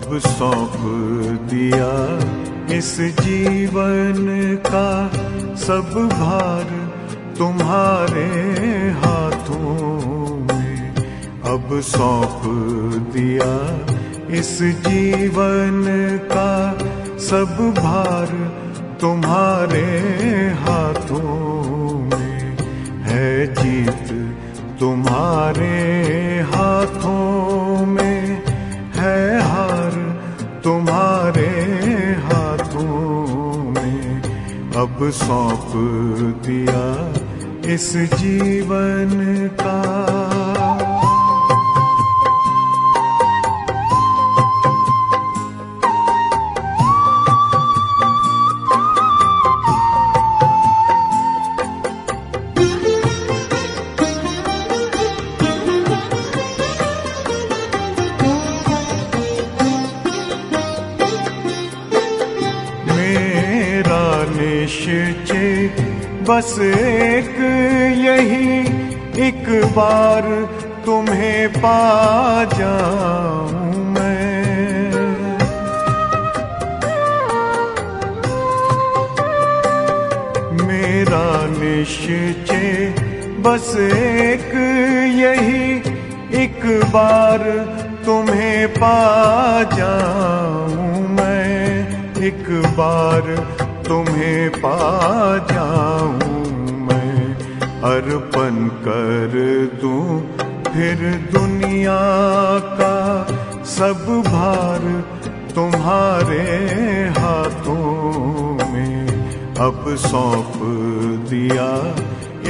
अब सौंप दिया इस जीवन का सब भार तुम्हारे हाथों में। अब सौंप दिया इस जीवन का सब भार तुम्हारे हाथों में। है जीत तुम्हारे हाथों में, है हार तुम्हारे हाथों में। अब सौंप दिया इस जीवन का। निश्चय बस एक यही, एक बार तुम्हें पा जाऊं मैं। मेरा निश्चय बस एक यही, एक बार तुम्हें पा जाऊं मैं। एक बार तुम्हें पा जाऊं मैं। अर्पण कर दूं फिर दुनिया का सब भार तुम्हारे हाथों में। अब सौंप दिया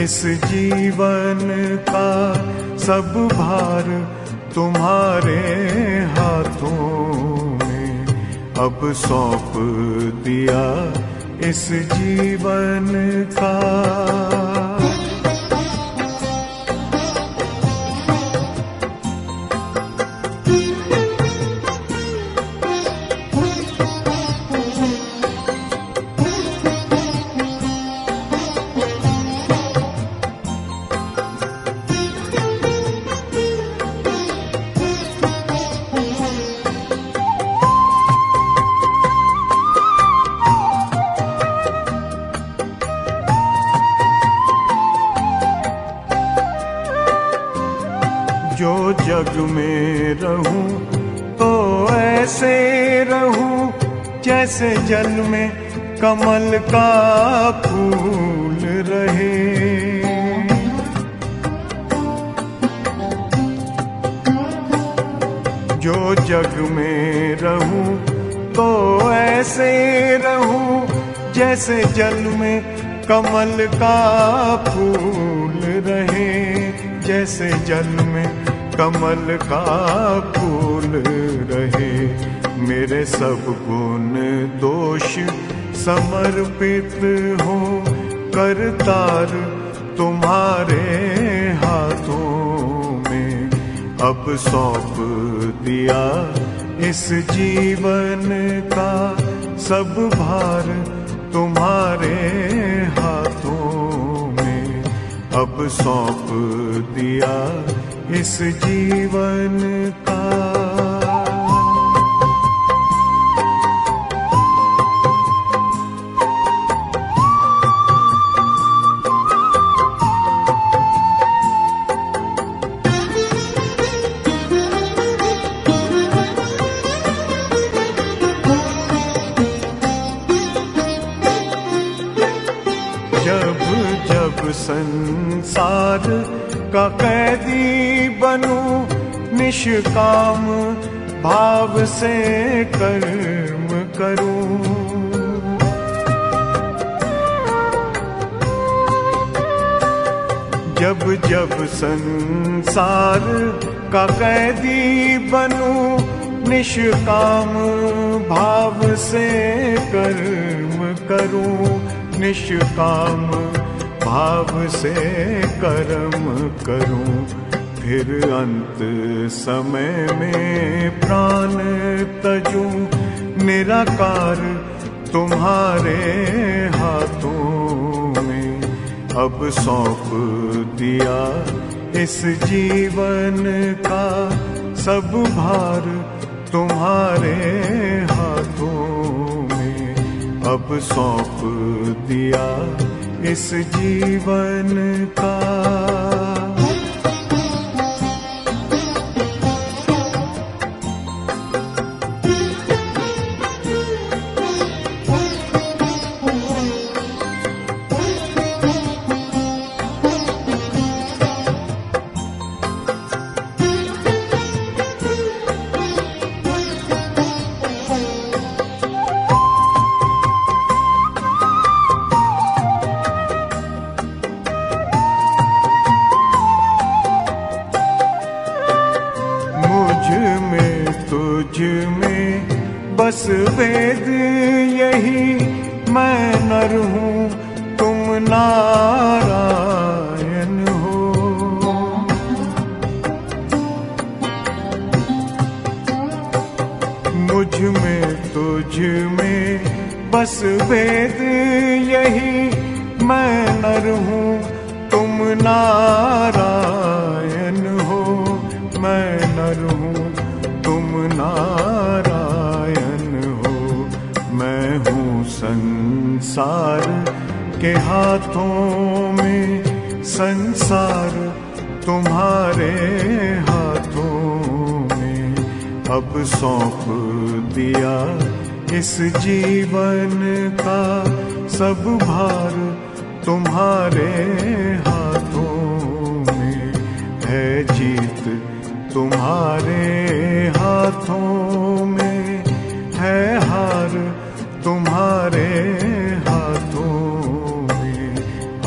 इस जीवन का सब भार तुम्हारे हाथों में। अब सौंप दिया इस जीवन का। जो जग में रहूं तो ऐसे रहूं जैसे जल में कमल का फूल रहे। जो जग में रहूं तो ऐसे रहूं जैसे जल में कमल का फूल रहे। जैसे जल में कमल का फूल रहे। मेरे सब गुण दोष समर्पित हो करतार तुम्हारे हाथों में। अब सौंप दिया इस जीवन का सब भार तुम्हारे हाथों में। अब सौंप दिया इस जीवन का। जब जब संसार का कैदी बनूं, निष्काम भाव से कर्म करूं। जब जब संसार का कैदी बनूं, निष्काम भाव से कर्म करूं। निष्काम भाव से कर्म करूं। फिर अंत समय में प्राण तजूं, निराकार तुम्हारे हाथों में। अब सौंप दिया इस जीवन का सब भार तुम्हारे हाथों में अब सौंप दिया इस जीवन का। तुझ में बस वेद यही, मैं नर हूँ तुम नारायण हो। मुझ में तुझ में बस वेद यही, मैं नर हूँ तुम नारायण हो। मैं नर हूँ तुम नारायण हो। मैं हूँ संसार के हाथों में, संसार तुम्हारे हाथों में अब सौंप दिया इस जीवन का। सब भार तुम्हारे हाथों में है, जीत तुम्हारे हाथों में है, हार तुम्हारे हाथों में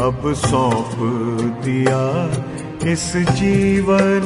अब सौंप दिया इस जीवन